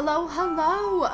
Hello,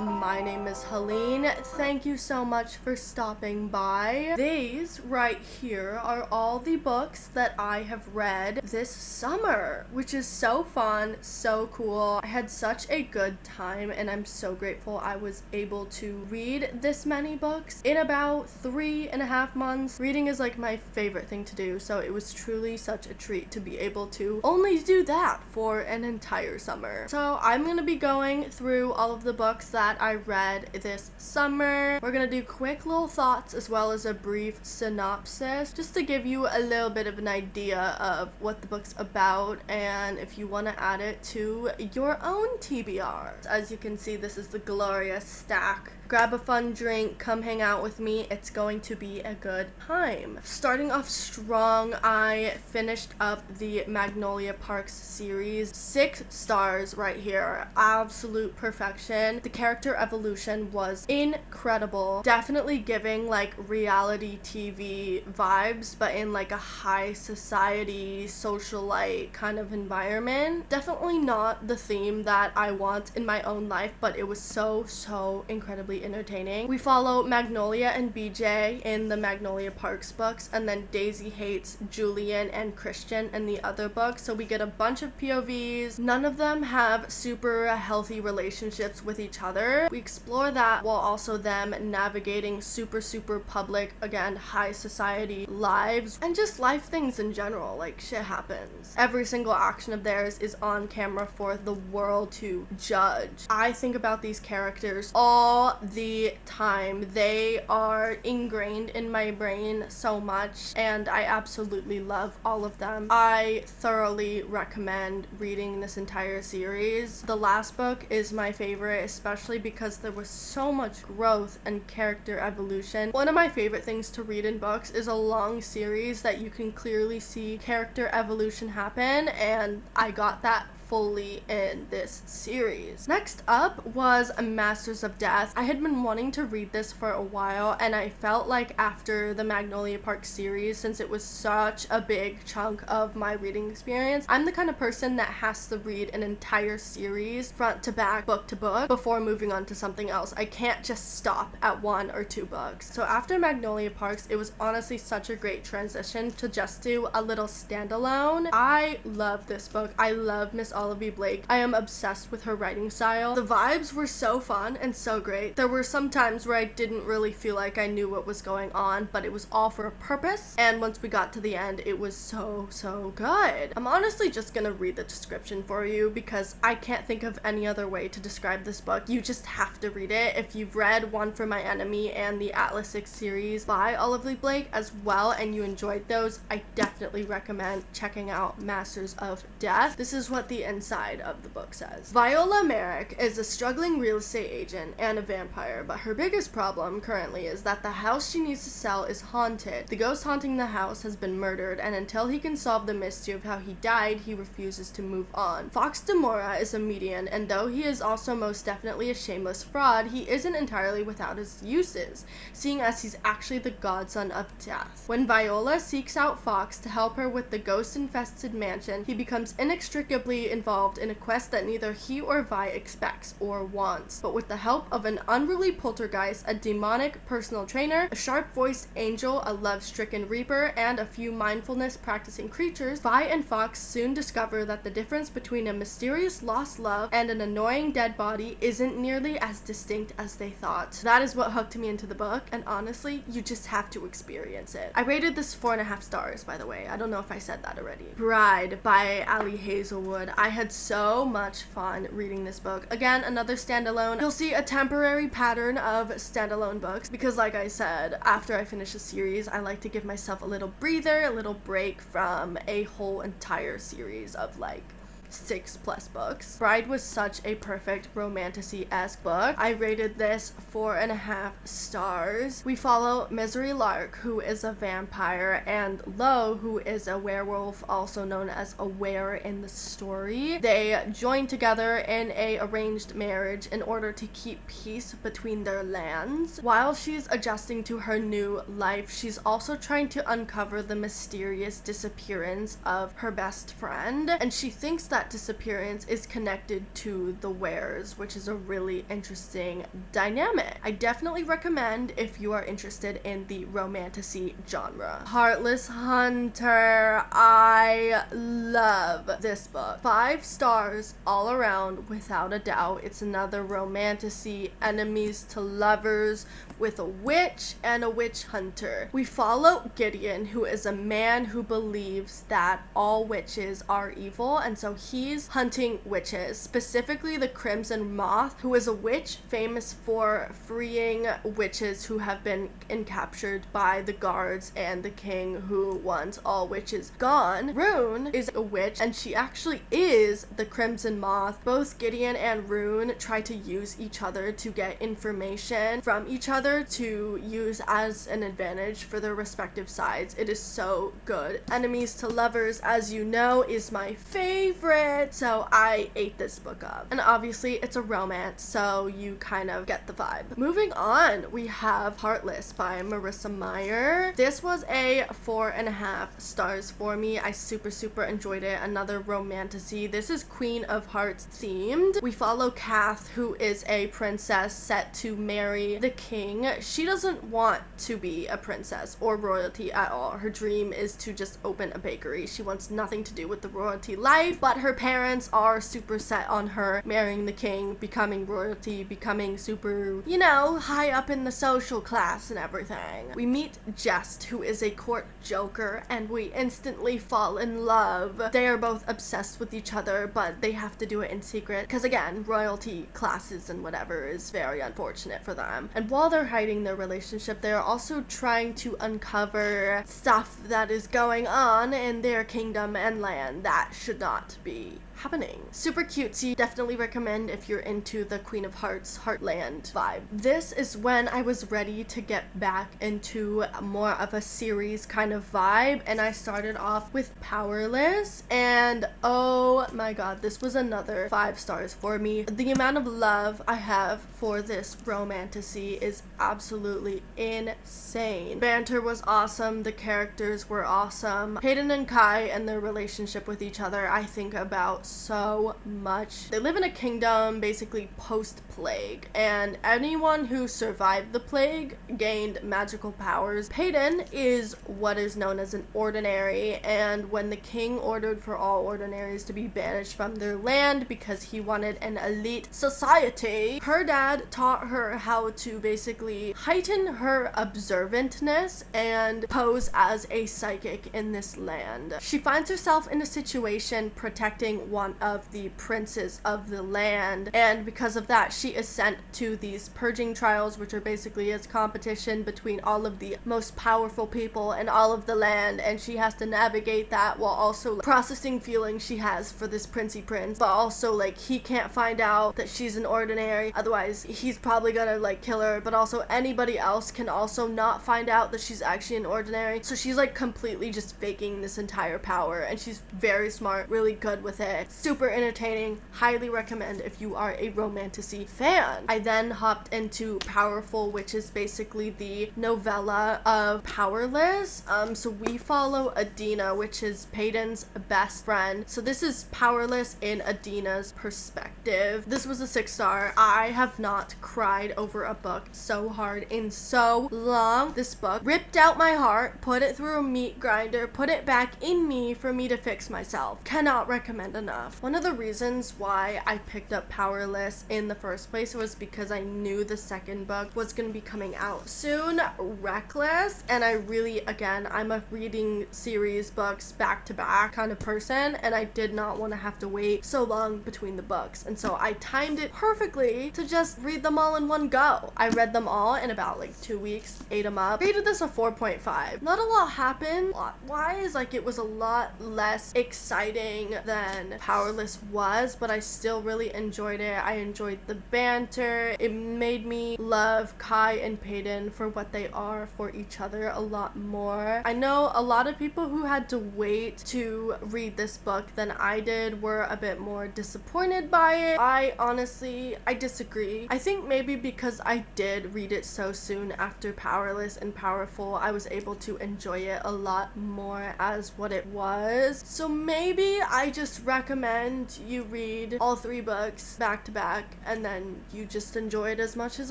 my name is Helene. Thank you so much for stopping by. These right here are all the books that I have read this summer, which is so fun, so cool. I had such a good time and I'm so grateful I was able to read this many books in about 3.5 months. Reading is like my favorite thing to do, so it was truly such a treat to be able to only do that for an entire summer. So I'm gonna be going through all of the books that I read this summer. We're gonna do quick little thoughts as well as a brief synopsis just to give you a little bit of an idea of what the book's about and if you want to add it to your own TBR. As you can see, this is the glorious stack. Grab a fun drink, come hang out with me. It's going to be a good time. Starting off strong, I finished up the Magnolia Parks series. 6 stars right here. Absolute perfection. The character evolution was incredible. Definitely giving like reality TV vibes, but in like a high society socialite kind of environment. Definitely not the theme that I want in my own life, but it was so incredibly entertaining. We follow Magnolia and BJ in the Magnolia Parks books, and then Daisy hates Julian and Christian in the other books, so we get a bunch of POVs. None of them have super healthy relationships with each other. We explore that while also them navigating super public, again, high society lives and just life things in general. Like, shit happens. Every single action of theirs is on camera for the world to judge. I think about these characters all the time. They are ingrained in my brain so much, and I absolutely love all of them. I thoroughly recommend reading this entire series. The last book is my favorite, especially because there was so much growth and character evolution. One of my favorite things to read in books is a long series that you can clearly see character evolution happen, and I got that fully in this series. Next up was Masters of Death. I had been wanting to read this for a while, and I felt like after the Magnolia Park series, since it was such a big chunk of my reading experience, I'm the kind of person that has to read an entire series front to back, book to book, before moving on to something else. I can't just stop at 1 or 2 books. So after Magnolia Parks, it was honestly such a great transition to just do a little standalone. I love this book. I love Miss Olivia Blake. I am obsessed with her writing style. The vibes were so fun and so great. There were some times where I didn't really feel like I knew what was going on, but it was all for a purpose, and once we got to the end, it was so good. I'm honestly just gonna read the description for you because I can't think of any other way to describe this book. You just have to read it. If you've read One for My Enemy and the Atlas 6 series by Olivia Blake as well and you enjoyed those, I definitely recommend checking out Masters of Death. This is what the inside of the book says. Viola Merrick is a struggling real estate agent and a vampire, but her biggest problem currently is that the house she needs to sell is haunted. The ghost haunting the house has been murdered, and until he can solve the mystery of how he died, he refuses to move on. Fox Demora is a medium, and though he is also most definitely a shameless fraud, he isn't entirely without his uses, seeing as he's actually the godson of death. When Viola seeks out Fox to help her with the ghost-infested mansion, he becomes inextricably involved in a quest that neither he or Vi expects or wants. But with the help of an unruly poltergeist, a demonic personal trainer, a sharp-voiced angel, a love-stricken reaper, and a few mindfulness-practicing creatures, Vi and Fox soon discover that the difference between a mysterious lost love and an annoying dead body isn't nearly as distinct as they thought. That is what hooked me into the book, and honestly, you just have to experience it. I rated this 4.5 stars, by the way. I don't know if I said that already. Bride by Ali Hazelwood. I had so much fun reading this book. Again, another standalone. You'll see a temporary pattern of standalone books because, like I said, after I finish a series, I like to give myself a little breather, a little break from a whole entire series of like 6+ books. Bride was such a perfect romantasy-esque book. I rated this 4.5 stars. We follow Misery Lark, who is a vampire, and Lo, who is a werewolf, also known as a were in the story. They join together in a arranged marriage in order to keep peace between their lands. While she's adjusting to her new life, she's also trying to uncover the mysterious disappearance of her best friend, and she thinks that that disappearance is connected to the wares, which is a really interesting dynamic. I definitely recommend if you are interested in the romantasy genre. Heartless Hunter, I love this book. 5 stars all around, without a doubt. It's another romantasy, enemies to lovers, with a witch and a witch hunter. We follow Gideon, who is a man who believes that all witches are evil, and so he's hunting witches, specifically the Crimson Moth, who is a witch famous for freeing witches who have been captured by the guards and the king, who wants all witches gone. Rune is a witch, and she actually is the Crimson Moth. Both Gideon and Rune try to use each other to get information from each other to use as an advantage for their respective sides. It is so good. Enemies to lovers, as you know, is my favorite, so I ate this book up. And obviously it's a romance, so you kind of get the vibe. Moving on, we have Heartless by Marissa Meyer. This was a 4.5 stars for me. I super enjoyed it. Another romantasy. This is Queen of Hearts themed. We follow Kath, who is a princess set to marry the king. She doesn't want to be a princess or royalty at all. Her dream is to just open a bakery. She wants nothing to do with the royalty life, but her parents are super set on her marrying the king, becoming royalty, becoming super, you know, high up in the social class and everything. We meet Jest, who is a court joker, and we instantly fall in love. They are both obsessed with each other, but they have to do it in secret because, again, royalty classes and whatever is very unfortunate for them. And while they're hiding their relationship, they're also trying to uncover stuff that is going on in their kingdom and land that should not be happening. Super cutesy. Definitely recommend if you're into the Queen of Hearts Heartland vibe. This is when I was ready to get back into more of a series kind of vibe, and I started off with Powerless, and oh my god, this was another 5 stars for me. The amount of love I have for this romantasy is absolutely insane. Banter was awesome. The characters were awesome. Hayden and Kai and their relationship with each other, I think about so much. They live in a kingdom basically post-plague, and anyone who survived the plague gained magical powers. Hayden is what is known as an ordinary, and when the king ordered for all ordinaries to be banished from their land because he wanted an elite society, her dad taught her how to basically heighten her observantness and pose as a psychic in this land. She finds herself in a situation protecting one of the princes of the land, and because of that she is sent to these purging trials, which are basically a competition between all of the most powerful people in all of the land, and she has to navigate that while also processing feelings she has for this princey prince, but also like he can't find out that she's an ordinary, otherwise he's probably gonna like kill her, but also anybody else can also not find out that she's actually an ordinary, so she's like completely just faking this entire power, and she's very smart, really good with it. Super entertaining. Highly recommend if you are a romantasy fan. I then hopped into Powerful, which is basically the novella of Powerless. So we follow Adina, which is Peyton's best friend. So this is Powerless in Adina's perspective. This was a 6 star. I have not cried over a book so hard in so long. This book ripped out my heart, put it through a meat grinder, put it back in me for me to fix myself. Cannot recommend enough. One of the reasons why I picked up Powerless in the first place was because I knew the second book was going to be coming out soon, Reckless, and I really, again, I'm a reading series books back to back kind of person, and I did not want to have to wait so long between the books, and so I timed it perfectly to just read them all in one go. I read them all in about like 2 weeks, ate them up, rated this a 4.5. Not a lot happened plot-wise, like it was a lot less exciting than Powerless was, but I still really enjoyed it. I enjoyed the banter. It made me love Kai and Peyton for what they are for each other a lot more. I know a lot of people who had to wait to read this book than I did were a bit more disappointed by it. I disagree. I think maybe because I did read it so soon after Powerless and Powerful, I was able to enjoy it a lot more as what it was. So maybe I just recommend recommend you read all 3 books back to back and then you just enjoy it as much as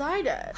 I did.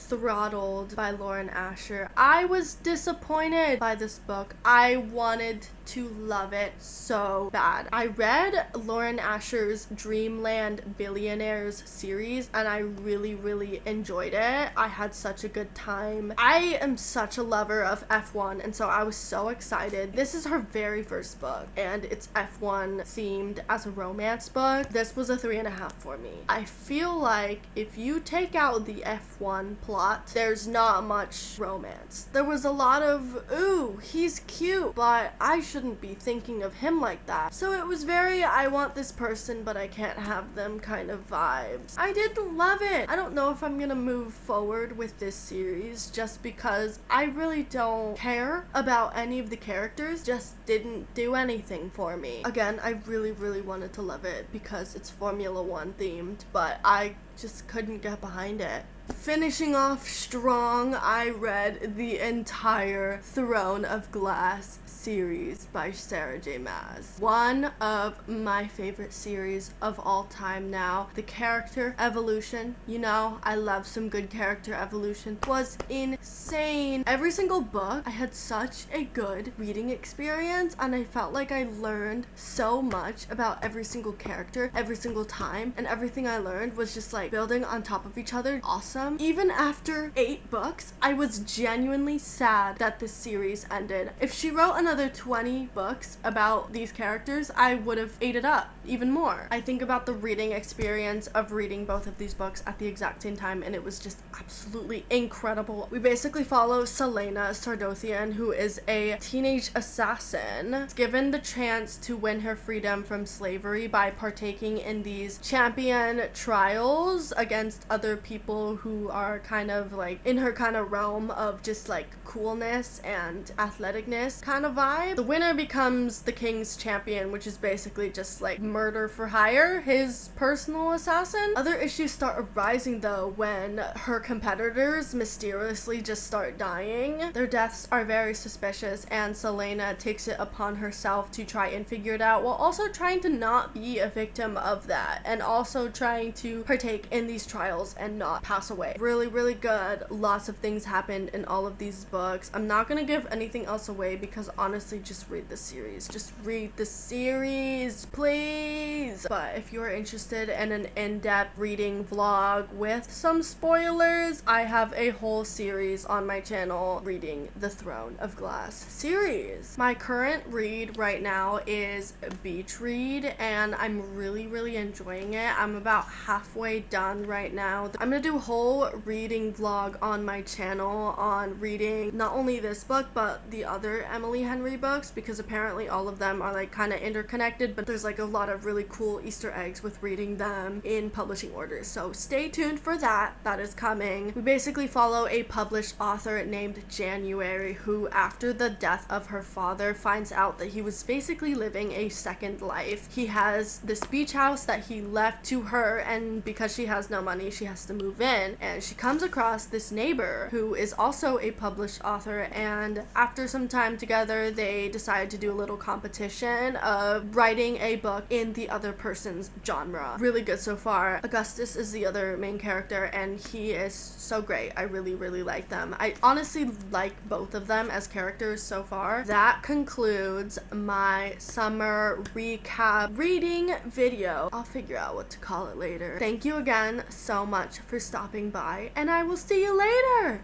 Throttled by Lauren Asher. I was disappointed by this book. I wanted to love it so bad. I read Lauren Asher's Dreamland Billionaires series and I really enjoyed it. I had such a good time. I am such a lover of F1 and so I was so excited. This is her very first book and it's F1 themed as a romance book. This was a 3.5 for me. I feel like if you take out the F1 plot, there's not much romance. There was a lot of, ooh, he's cute, but I shouldn't be thinking of him like that. So it was very, I want this person, but I can't have them kind of vibes. I did love it. I don't know if I'm gonna move forward with this series just because I really don't care about any of the characters. Just didn't do anything for me. Again, I really wanted to love it because it's Formula One themed, but I just couldn't get behind it. Finishing off strong, I read the entire Throne of Glass series by Sarah J. Maas. One of my favorite series of all time now. The character evolution, you know, I love some good character evolution, was insane. Every single book, I had such a good reading experience and I felt like I learned so much about every single character, every single time, and everything I learned was just like building on top of each other. Awesome. Even after 8 books, I was genuinely sad that this series ended. If she wrote another 20 books about these characters, I would have ate it up even more. I think about the reading experience of reading both of these books at the exact same time and it was just absolutely incredible. We basically follow Selena Sardothian, who is a teenage assassin, given the chance to win her freedom from slavery by partaking in these champion trials against other people who are kind of like in her kind of realm of just like coolness and athleticness kind of vibe. The winner becomes the king's champion, which is basically just like murder for hire, his personal assassin. Other issues start arising though when her competitors mysteriously just start dying. Their deaths are very suspicious and Selena takes it upon herself to try and figure it out while also trying to not be a victim of that and also trying to partake in these trials and not pass away. Really good. Lots of things happened in all of these books. I'm not gonna give anything else away because honestly, just read the series. Just read the series, please. But if you're interested in an in-depth reading vlog with some spoilers, I have a whole series on my channel reading the Throne of Glass series. My current read right now is Beach Read and I'm really enjoying it. I'm about halfway done right now. I'm gonna do a whole reading vlog on my channel on reading not only this book but the other Emily Henry books because apparently all of them are like kind of interconnected, but there's like a lot of really cool Easter eggs with reading them in publishing order. So stay tuned for that. That is coming. We basically follow a published author named January who, after the death of her father, finds out that he was basically living a second life. He has this beach house that he left to her, and because she has no money, she has to move in, and she comes across this neighbor who is also a published author, and after some time together, they decide to do a little competition of writing a book in the other person's genre. Really good so far. Augustus is the other main character, and he is so great. I really like them. I honestly like both of them as characters so far. That concludes my summer recap reading video. I'll figure out what to call it later. Thank you again so much for stopping by, and I will see you later!